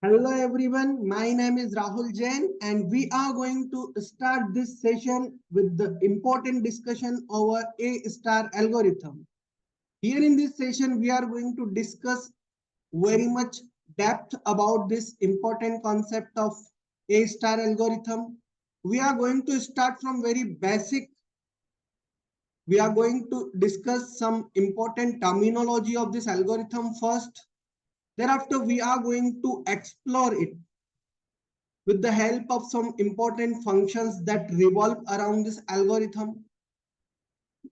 Hello everyone, my name is Rahul Jain and we are going to start this session with the important discussion over A star algorithm. Here in this session, we are going to discuss very much depth about this important concept of A star algorithm. We are going to start from very basic. We are going to discuss some important terminology of this algorithm first. Thereafter, we are going to explore it with the help of some important functions that revolve around this algorithm,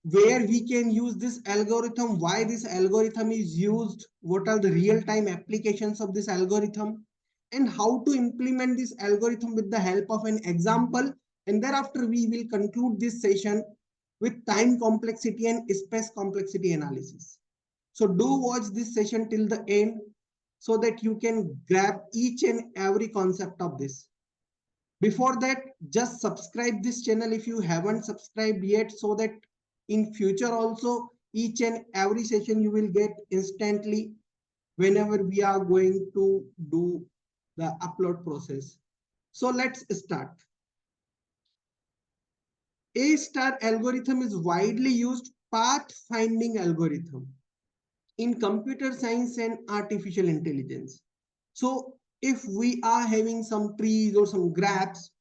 where we can use this algorithm, why this algorithm is used, what are the real-time applications of this algorithm, and how to implement this algorithm with the help of an example. And thereafter, we will conclude this session with time complexity and space complexity analysis. So do watch this session till the end so that you can grab each and every concept of this. Before that, just subscribe this channel if you haven't subscribed yet, so that in future also each and every session you will get instantly whenever we are going to do the upload process. So let's start. A star algorithm is widely used path finding algorithm in computer science and artificial intelligence. So if we are having some trees or some graphs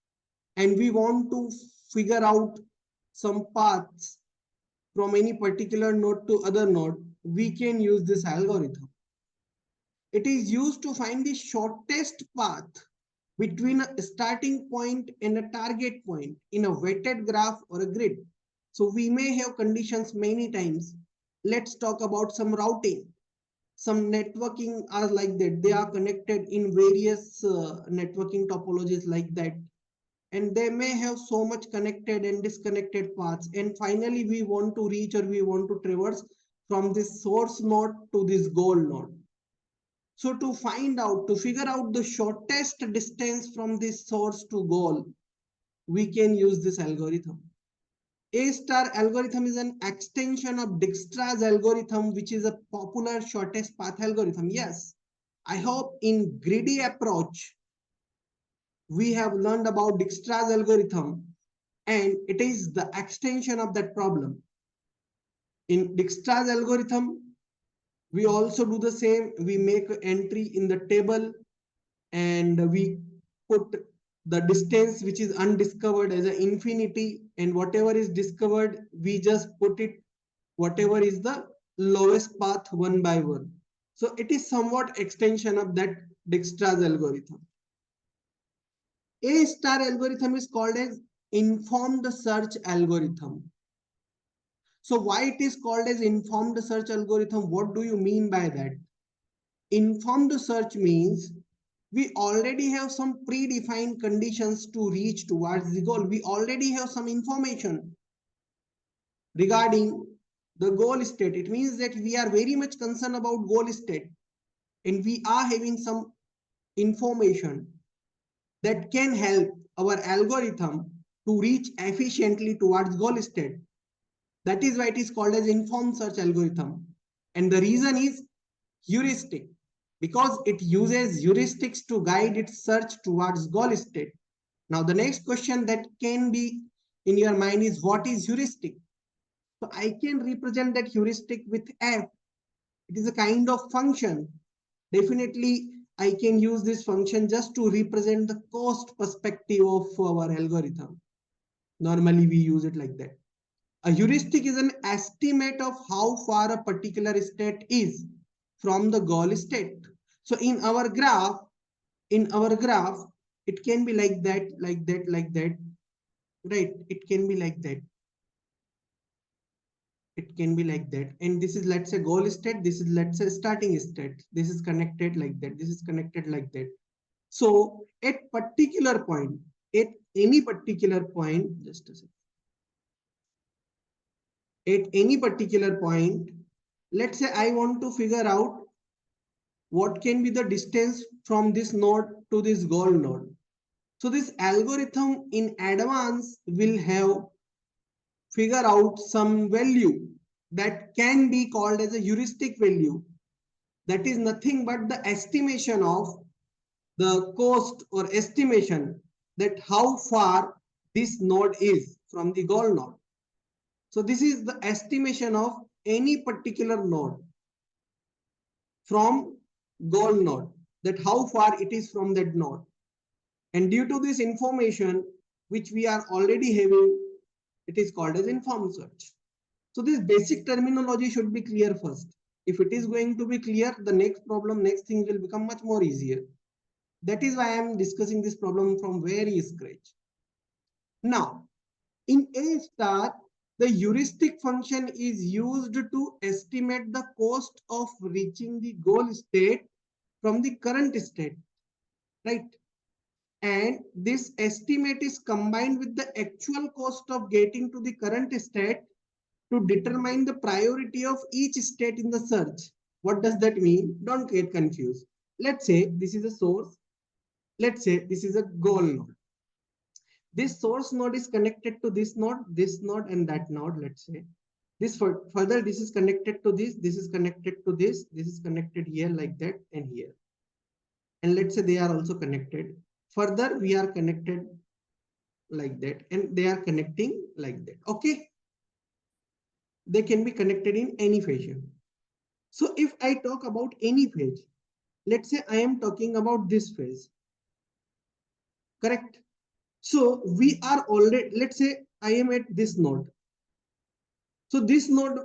and we want to figure out some paths from any particular node to other node, we can use this algorithm. It is used to find the shortest path between a starting point and a target point in a weighted graph or a grid. So we may have conditions many times. Let's talk about some routing. Some networking are like that. They are connected in various networking topologies like that. And they may have so much connected and disconnected paths. And finally, we want to reach or we want to traverse from this source node to this goal node. So to find out, to figure out the shortest distance from this source to goal, we can use this algorithm. A star algorithm is an extension of Dijkstra's algorithm, which is a popular shortest path algorithm. Yes, I hope in greedy approach, we have learned about Dijkstra's algorithm, and it is the extension of that problem. In Dijkstra's algorithm, we also do the same. We make an entry in the table and we put the distance which is undiscovered as an infinity, and whatever is discovered, we just put it whatever is the lowest path one by one. So it is somewhat extension of that Dijkstra's algorithm. A star algorithm is called as informed search algorithm. So why it is called as informed search algorithm? What do you mean by that? Informed search means we already have some predefined conditions to reach towards the goal. We already have some information regarding the goal state. It means that we are very much concerned about goal state, and we are having some information that can help our algorithm to reach efficiently towards goal state. That is why it is called as informed search algorithm. And the reason is heuristic, because it uses heuristics to guide its search towards goal state. Now, the next question that can be in your mind is, what is heuristic? So I can represent that heuristic with f. It is a kind of function. Definitely, I can use this function just to represent the cost perspective of our algorithm. Normally, we use it like that. A heuristic is an estimate of how far a particular state is from the goal state. So in our graph, it can be like that, like that, like that, right? It can be like that. It can be like that. And this is, let's say, goal state. This is, let's say, starting state. This is connected like that. This is connected like that. So at particular point, at any particular point, just a second. At any particular point, let's say I want to figure out what can be the distance from this node to this goal node. So this algorithm in advance will have figure out some value that can be called as a heuristic value. That is nothing but the estimation of the cost or estimation that how far this node is from the goal node. So this is the estimation of any particular node from goal node, that how far it is from that node. And due to this information which we are already having, it is called as informed search. So this basic terminology should be clear first. If it is going to be clear, the next problem, next things will become much more easier. That is why I am discussing this problem from very scratch. Now, in A star, the heuristic function is used to estimate the cost of reaching the goal state from the current state, right? And this estimate is combined with the actual cost of getting to the current state to determine the priority of each state in the search. What does that mean? Don't get confused. Let's say this is a source. Let's say this is a goal node. This source node is connected to this node, and that node, let's say. This further, this is connected to this is connected to this is connected here like that and here. And let's say they are also connected. Further, we are connected like that and they are connecting like that. Okay. They can be connected in any fashion. So if I talk about any phase, let's say I am talking about this phase. Correct. So we are already, let's say I am at this node. So this node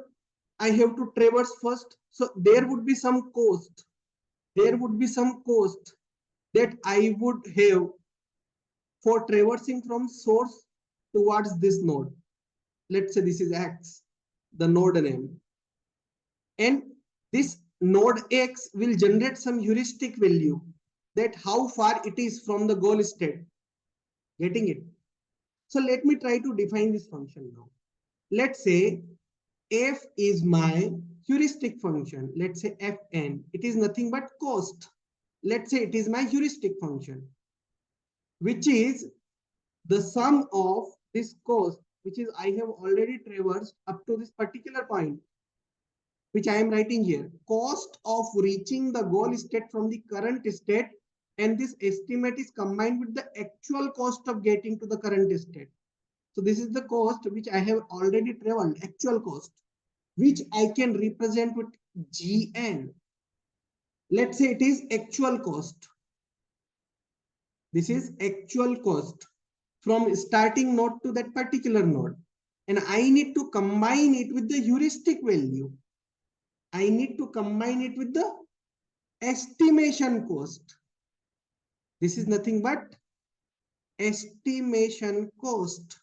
I have to traverse first. So there would be some cost. There would be some cost that I would have for traversing from source towards this node. Let's say this is X, the node name. And this node X will generate some heuristic value that how far it is from the goal state. Getting it? So let me try to define this function now. Let's say f is my heuristic function. Let's say fn. It is nothing but cost. Let's say it is my heuristic function, which is the sum of this cost, which is I have already traversed up to this particular point, which I am writing here. Cost of reaching the goal state from the current state, and this estimate is combined with the actual cost of getting to the current state. So this is the cost which I have already traveled, actual cost, which I can represent with Gn. Let's say it is actual cost. This is actual cost from starting node to that particular node. And I need to combine it with the heuristic value. I need to combine it with the estimation cost. This is nothing but estimation cost.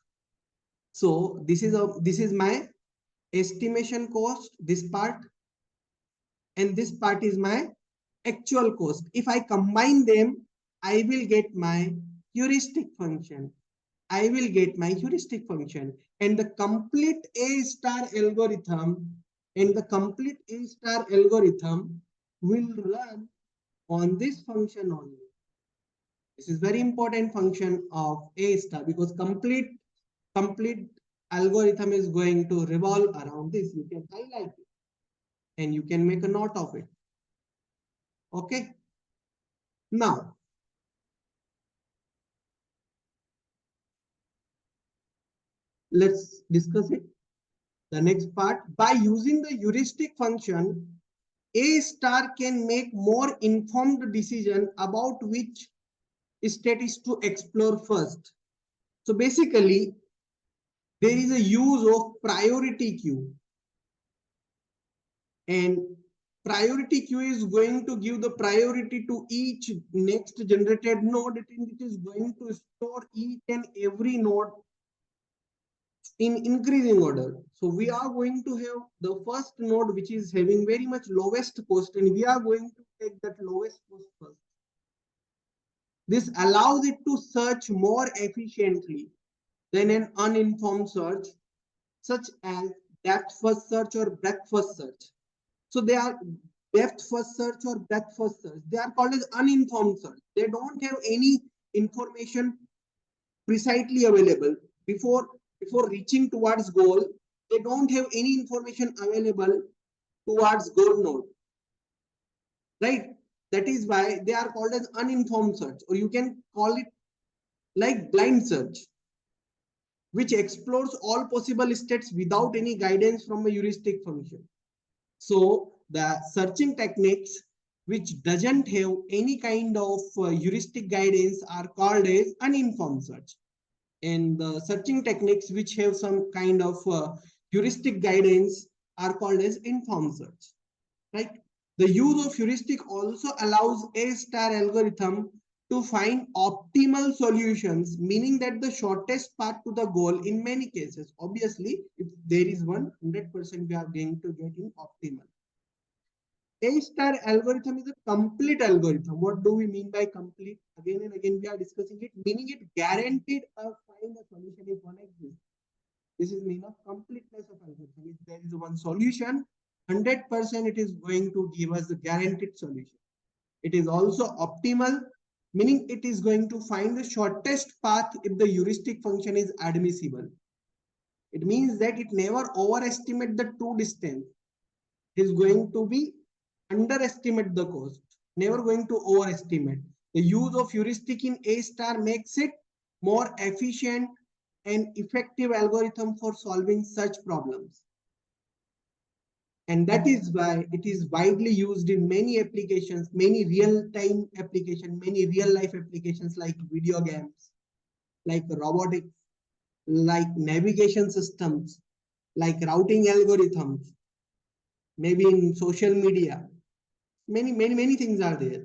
So this is my estimation cost, this part, and this part is my actual cost. If I combine them, I will get my heuristic function. I will get my heuristic function, and the complete A star algorithm will run on this function only. This is very important function of A star because complete algorithm is going to revolve around this. You can highlight it and you can make a note of it. Okay. Now, let's discuss it. The next part, by using the heuristic function, A star can make more informed decision about which state is to explore first. So basically, there is a use of priority queue, and priority queue is going to give the priority to each next generated node, and it is going to store each and every node in increasing order. So we are going to have the first node which is having very much lowest cost, and we are going to take that lowest cost first. This allows it to search more efficiently than an uninformed search, such as depth first search or breadth first search. So they are depth first search or breadth first search. They are called as uninformed search. They don't have any information precisely available before reaching towards goal. They don't have any information available towards goal node, right? That is why they are called as uninformed search, or you can call it like blind search, which explores all possible states without any guidance from a heuristic function. So the searching techniques which doesn't have any kind of heuristic guidance are called as uninformed search. And the searching techniques which have some kind of heuristic guidance are called as informed search, right? The use of heuristic also allows A star algorithm to find optimal solutions, meaning that the shortest path to the goal in many cases. Obviously, if there is 100%, we are going to get in optimal. A star algorithm is a complete algorithm. What do we mean by complete? Again and again, we are discussing it, meaning it guaranteed find a solution if one exists. This is mean of completeness of algorithm. If there is one solution, 100% it is going to give us the guaranteed solution. It is also optimal, meaning it is going to find the shortest path if the heuristic function is admissible. It means that it never overestimate the true distance. It is going to be underestimate the cost, never going to overestimate. The use of heuristic in A star makes it more efficient and effective algorithm for solving such problems. And that is why it is widely used in many applications, many real-time applications, many real-life applications like video games, like robotics, like navigation systems, like routing algorithms, maybe in social media. Many things are there,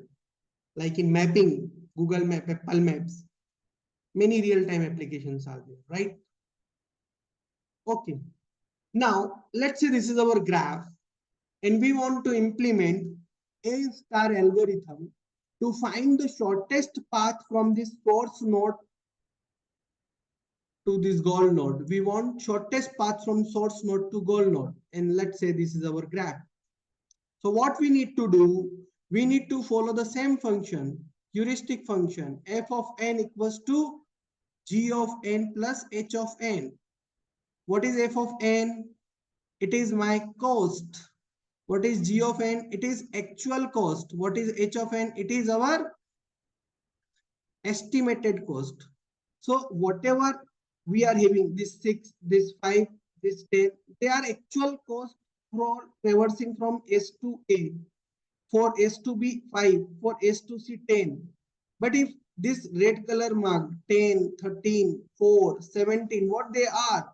like in mapping, Google Map, Apple Maps. Many real-time applications are there, right? Okay. Now, let's say this is our graph, and we want to implement A star algorithm to find the shortest path from this source node to this goal node. We want shortest path from source node to goal node. And let's say this is our graph. So what we need to do, we need to follow the same function, heuristic function, f of n equals to g of n plus h of n. What is f of n? It is my cost. What is g of n? It is actual cost. What is h of n? It is our estimated cost. So whatever we are having, this 6, this 5, this 10, they are actual cost for traversing from S to A, for S to B 5, for S to C 10. But if this red color mark 10, 13, 4, 17, what they are?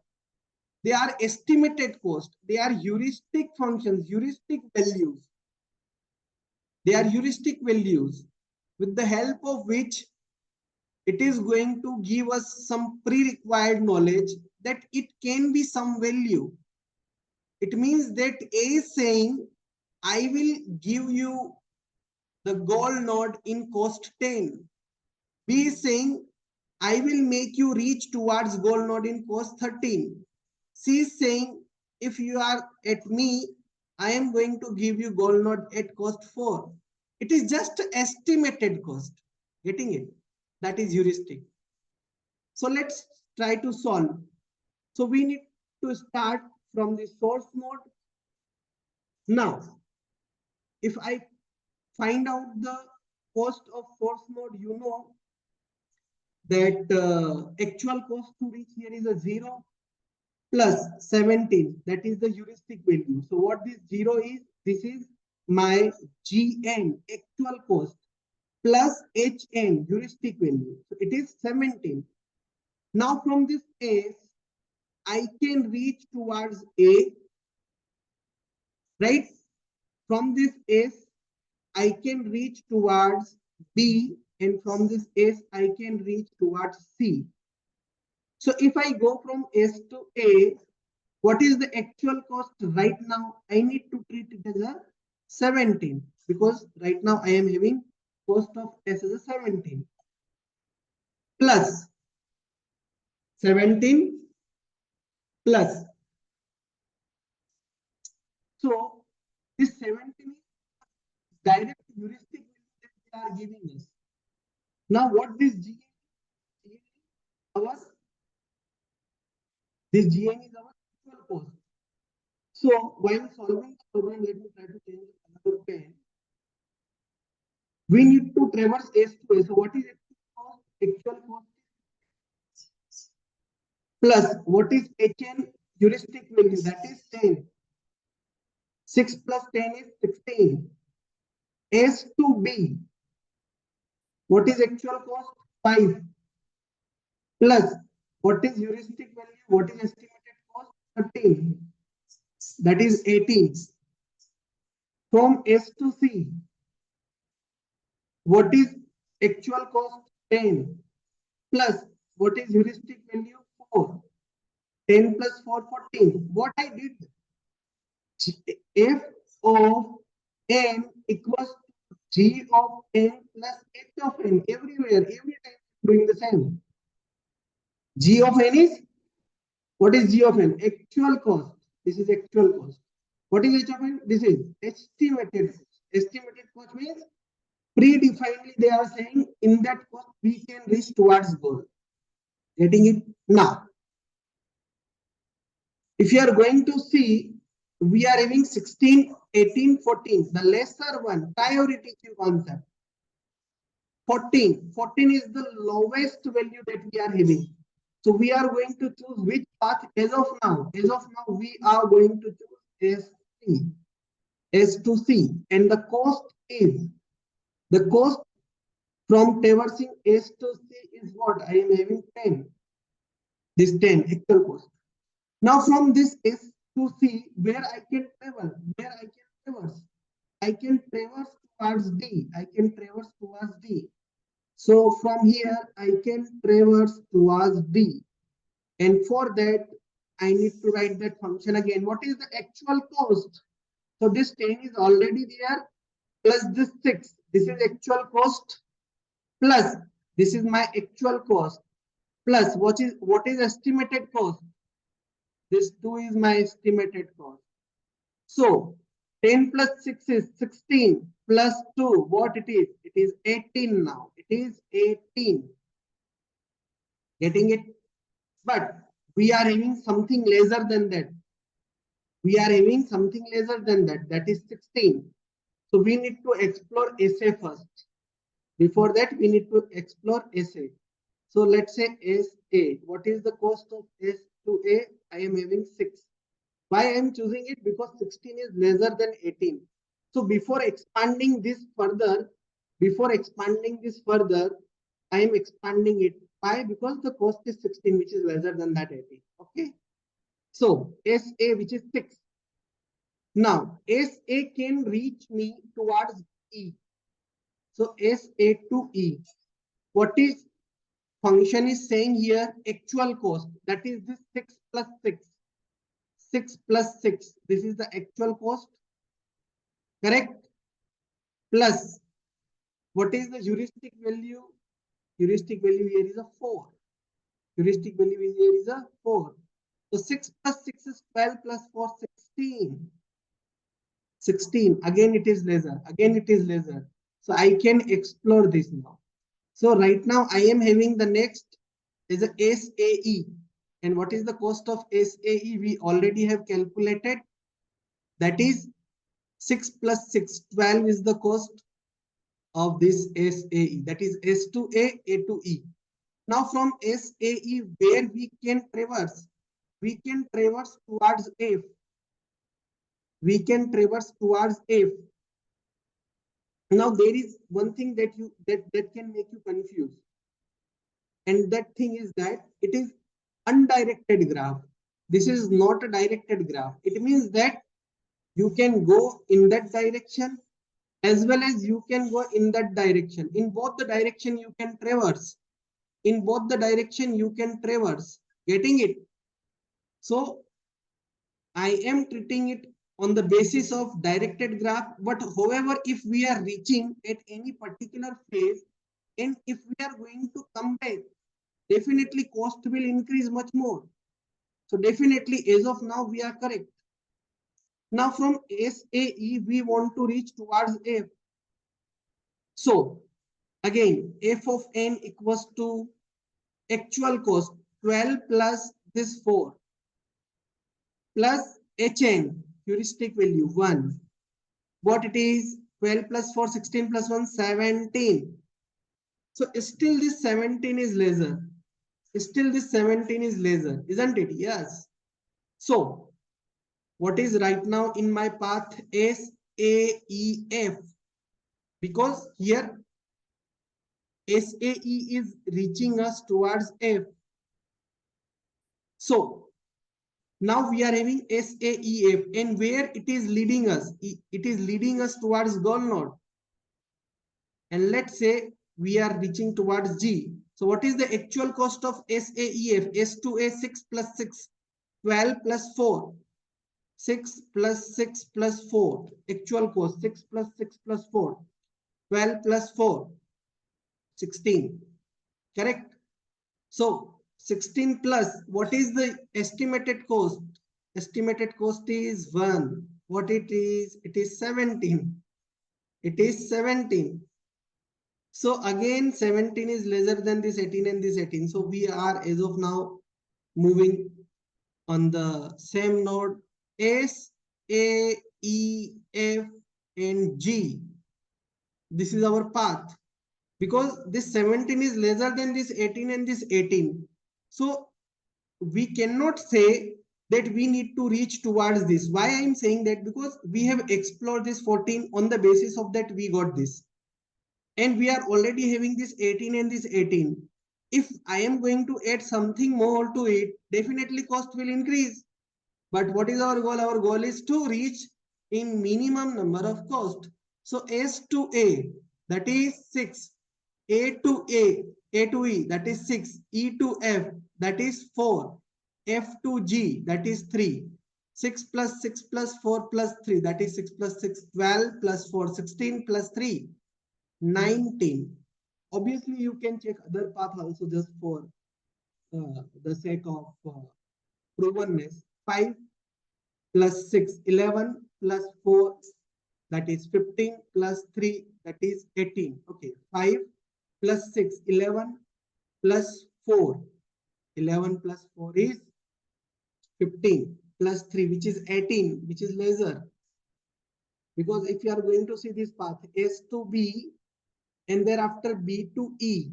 They are estimated cost. They are heuristic functions, heuristic values. They are heuristic values with the help of which it is going to give us some pre-required knowledge that it can be some value. It means that A is saying, I will give you the goal node in cost 10. B is saying, I will make you reach towards goal node in cost 13. C is saying, if you are at me, I am going to give you goal node at cost 4. It is just estimated cost. Getting it? That is heuristic. So let's try to solve. So we need to start from the source node. Now, if I find out the cost of source node, you know that actual cost to reach here is a 0 plus 17. That is the heuristic value. So what this 0 is, this is my GN, actual cost, plus HN, heuristic value. So it is 17. Now from this S, I can reach towards A, right? From this S, I can reach towards B, and from this S, I can reach towards C. So if I go from S to A, what is the actual cost right now? I need to treat it as a 17 because right now I am having cost of S as a 17 plus 17 plus. So this 17 is direct heuristic that they are giving us. Now what this G is our this GN is our actual cost. So while solving the problem, let me try to change another pen. We need to traverse S to A. So what is actual cost? Actual cost plus what is HN heuristic value, that is 10. 6 plus 10 is 16. S to B, what is actual cost? 5 plus what is heuristic value? What is estimated cost? 13. That is 18. From S to C, what is actual cost? 10 plus what is heuristic value? 4. 10 plus 4, 14. What I did, f of n equals to g of n plus h of n. Everywhere, every time doing the same. G of n is, what is g of n? Actual cost. This is actual cost. What is h of n? This is estimated cost. Estimated cost means predefinedly they are saying in that cost we can reach towards goal. Getting it? Now, if you are going to see, we are having 16, 18, 14, the lesser one, priority concept. 14 is the lowest value that we are having. So we are going to choose which path as of now. As of now, we are going to choose S3, S to C, and the cost is, the cost from traversing S to C is what? I am having 10. This 10 actual cost. Now from this S to C, where I can travel, where I can traverse, I can traverse towards D. I can traverse towards D. So from here, I can traverse towards D. And for that, I need to write that function again. What is the actual cost? So this 10 is already there, plus this 6. This is actual cost, plus this is my actual cost, plus what is estimated cost? This 2 is my estimated cost. So 10 plus 6 is 16 plus 2. What it is? It is 18 now. It is 18. Getting it? But we are having something lesser than that. We are having something lesser than that. That is 16. So we need to explore SA first. Before that, we need to explore SA. So let's say SA. What is the cost of S to A? I am having 6. Why I am choosing it? Because 16 is lesser than 18. So before expanding this further, I am expanding it. Why? Because the cost is 16, which is lesser than that 18. Okay. So SA, which is 6. Now SA can reach me towards E. So SA to E. What is function is saying here? Actual cost. That is this 6 plus 6. 6 plus 6. This is the actual cost. Correct? Plus, what is the heuristic value? Heuristic value here is a 4. Heuristic value here is a 4. So 6 plus 6 is 12 plus 4, 16. 16. Again, it is lesser. Again, it is lesser. So I can explore this now. So right now, I am having the next is a SAE. And what is the cost of SAE? We already have calculated. That is 6 plus 6, 12 is the cost of this SAE. That is S to A to E. Now from SAE, where we can traverse? We can traverse towards F. We can traverse towards F. Now there is one thing that can make you confused. And that thing is that it is undirected graph. This is not a directed graph. It means that you can go in that direction as well as you can go in that direction. In both the direction you can traverse. In both the direction you can traverse. Getting it? So I am treating it on the basis of directed graph. But however, if we are reaching at any particular phase and if we are going to come back, definitely cost will increase much more. So definitely as of now we are correct. Now from SAE we want to reach towards F. So again f of n equals to actual cost 12 plus this 4 plus hn heuristic value 1. What it is? 12 plus 4, 16 plus 1, 17. So still this 17 is lesser. Still this 17 is lesser, isn't it? Yes. So what is right now in my path? S, A, E, F. Because here SAE is reaching us towards F. So now we are having SAEF, and where it is leading us? It is leading us towards goal node. And let's say we are reaching towards G. So what is the actual cost of SAEF? S2A 6 plus 6, 12 plus 4. 6 plus 6 plus 4. Actual cost 6 plus 6 plus 4. 12 plus 4. 16. Correct? So 16 plus, what is the estimated cost? Estimated cost is 1. What it is? It is 17. It is 17. So again, 17 is lesser than this 18 and this 18. So we are as of now moving on the same node S, A, E, F, and G. This is our path. Because this 17 is lesser than this 18 and this 18. So we cannot say that we need to reach towards this. Why I am saying that? Because we have explored this 14, on the basis of that we got this. And we are already having this 18 and this 18. If I am going to add something more to it, definitely cost will increase. But what is our goal? Our goal is to reach in minimum number of cost. So S to A, that is 6. A to A to E, that is 6. E to F, that is 4. F to G, that is 3. 6 plus 6 plus 4 plus 3, that is 6 plus 6, 12 plus 4, 16 plus 3, 19. Obviously, you can check other path also just for the sake of provenness. 5 plus 6, 11 plus 4, that is 15 plus 3, that is 18. Okay, 5 plus 6, 11 plus 4. 11 plus 4 is 15 plus 3, which is 18, which is lesser. Because if you are going to see this path, S to B and thereafter B to E.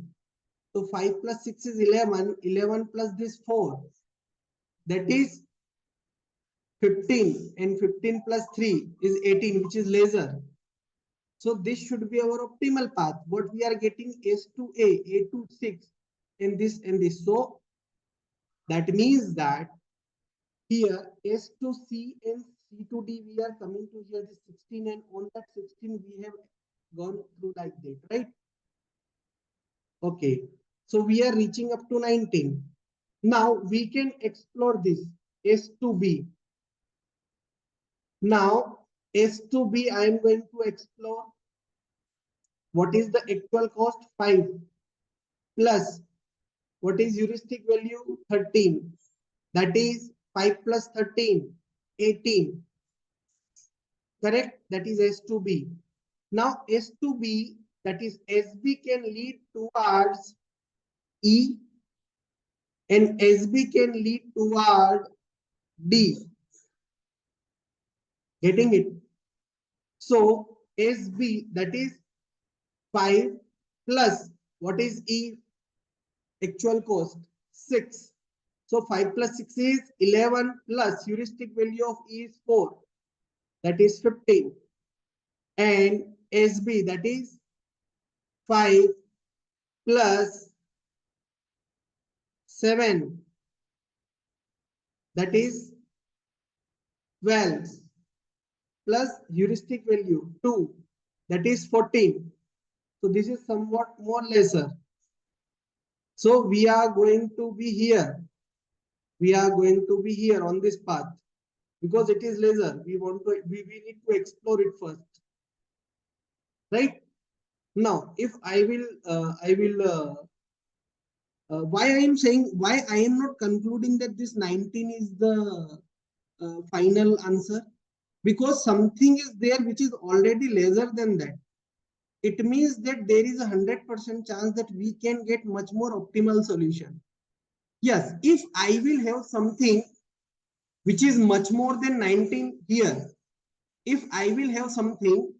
So 5 plus 6 is 11, 11 plus this 4. That is 15, and 15 plus 3 is 18, which is lesser. So this should be our optimal path. What we are getting S to A to 6, and this and this. So that means that here S to C and C to D, we are coming to here this 16, and on that 16 we have gone through like that, right? Okay. So we are reaching up to 19. Now we can explore this S to B. Now S to B, I am going to explore what is the actual cost, 5 plus what is heuristic value, 13. That is 5 plus 13, 18. Correct? That is S to B. Now S to B, that is SB can lead towards E and SB can lead toward D. Getting it? So SB, that is 5 plus what is E? Actual cost, 6. So 5 plus 6 is 11 plus heuristic value of E is 4. That is 15. And SB, that is 5 plus 7. That is 12 plus heuristic value 2. That is 14. So this is somewhat more lesser. So we are going to be here. We are going to be here on this path because it is lesser. We need to explore it first. Right? Now, if I will why I am saying, why I am not concluding that this 19 is the final answer, because something is there which is already lesser than that. It means that there is a 100% chance that we can get much more optimal solution. Yes, if I will have something which is much more than 19 here, if I will have something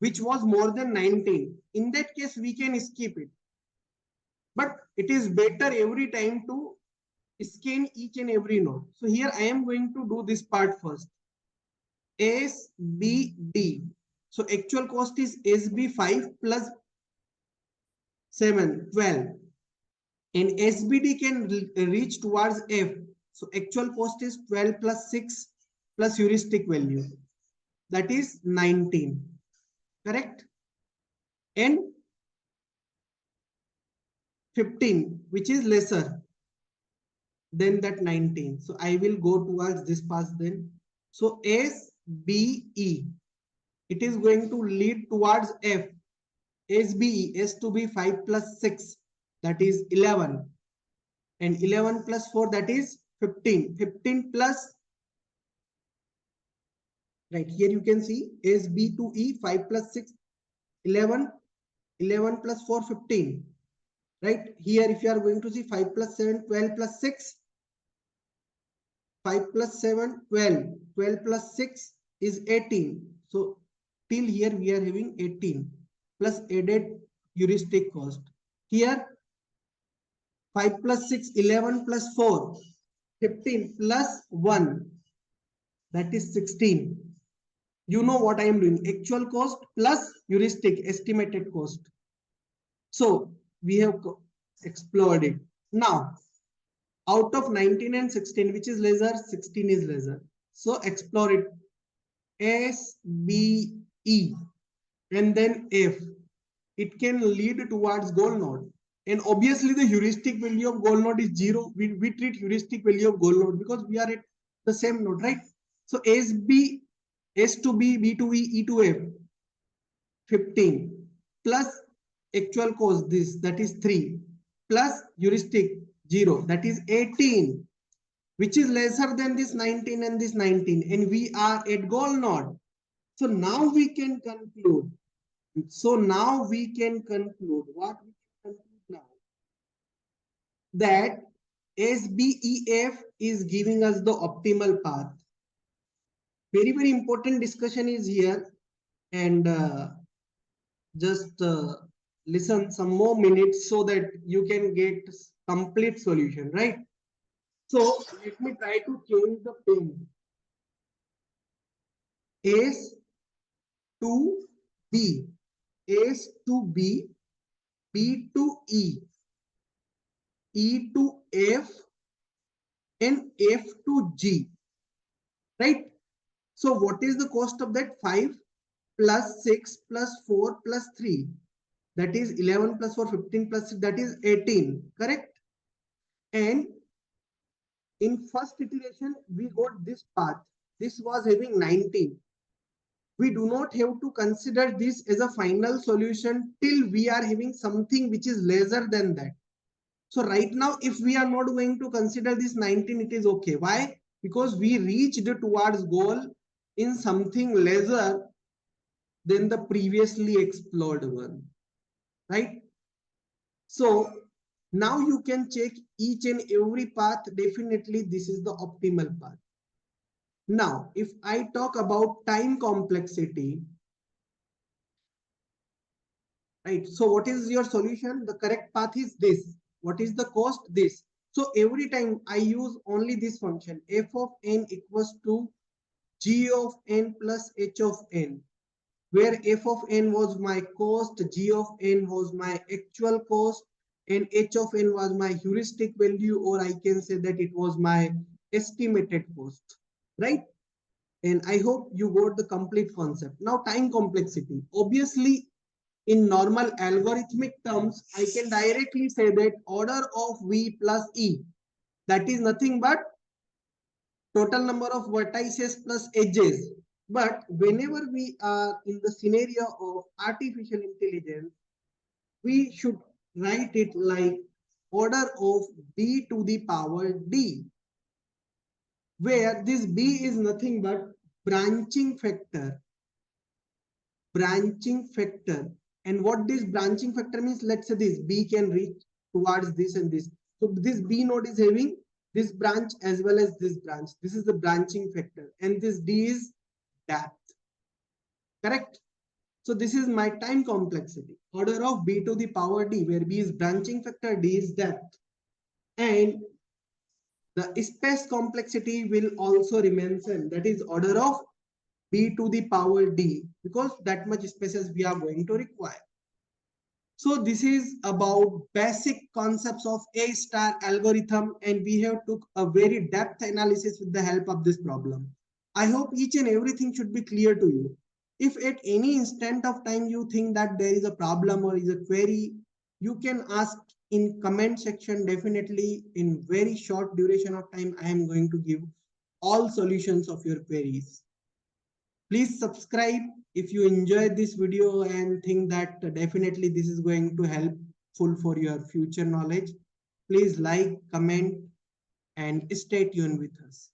which was more than 19. In that case, we can skip it. But it is better every time to scan each and every node. So here I am going to do this part first. SBD. So actual cost is SB 5 plus 7, 12. And SBD can reach towards F. So actual cost is 12 plus 6 plus heuristic value. That is 19. Correct? And 15, which is lesser than that 19. So I will go towards this path then. So SBE, it is going to lead towards F. SBE, S to be 5 plus 6, that is 11. And 11 plus 4, that is 15. 15 plus, right here you can see SB to E, 5 plus 6, 11. 11 plus 4, 15. Right here, if you are going to see 5 plus 7, 12 plus 6, 5 plus 7, 12. 12 plus 6 is 18. So till here we are having 18 plus added heuristic cost. Here 5 plus 6, 11 plus 4, 15 plus 1, that is 16. You know what I am doing, actual cost plus heuristic estimated cost. So we have explored it. Now out of 19 and 16, which is lesser? 16 is lesser. So explore it. S, B, E, and then F. It can lead towards goal node. And obviously the heuristic value of goal node is 0. We treat heuristic value of goal node because we are at the same node, right? So S, B, S to B, B to E, E to F, 15 plus actual cost, this, that is 3, plus heuristic 0, that is 18, which is lesser than this 19 and this 19, and we are at goal node. So now we can conclude. So now we can conclude what we can conclude now, that SBEF is giving us the optimal path. Very, very important discussion is here, and just listen some more minutes so that you can get complete solution, right? So let me try to change the pen. S to B, S to B, B to E, E to F, and F to G, right? So what is the cost of that? 5 plus 6 plus 4 plus 3, that is 11 plus 4, 15 plus 6, that is 18, correct? And in first iteration we got this path, this was having 19. We do not have to consider this as a final solution till we are having something which is lesser than that. So right now, if we are not going to consider this 19, it is okay. Why? Because we reached towards goal in something lesser than the previously explored one, right? So now you can check each and every path. Definitely this is the optimal path. Now, if I talk about time complexity, right? So what is your solution? The correct path is this. What is the cost? This. So every time I use only this function, f of n equals to g of n plus h of n, where f of n was my cost, g of n was my actual cost, and h of n was my heuristic value, or I can say that it was my estimated cost, right? And I hope you got the complete concept. Now time complexity. Obviously, in normal algorithmic terms, I can directly say that order of V plus E, that is nothing but total number of vertices plus edges. But whenever we are in the scenario of artificial intelligence, we should write it like order of B to the power D, where this B is nothing but branching factor. Branching factor. And what this branching factor means, let's say this B can reach towards this and this. So this B node is having this branch as well as this branch. This is the branching factor. And this D is depth. Correct? So this is my time complexity. Order of b to the power d, where b is branching factor, d is depth. And the space complexity will also remain same. That is order of b to the power d, because that much spaces we are going to require. So this is about basic concepts of A star algorithm, and we have took a very depth analysis with the help of this problem. I hope each and everything should be clear to you. If at any instant of time you think that there is a problem or is a query, you can ask in comment section. Definitely in very short duration of time, I am going to give all solutions of your queries. Please subscribe if you enjoyed this video and think that definitely this is going to helpful for your future knowledge. Please like, comment, and stay tuned with us.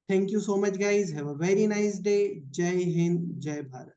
Thank you so much, guys. Have a very nice day. Jai Hind, Jai Bharat.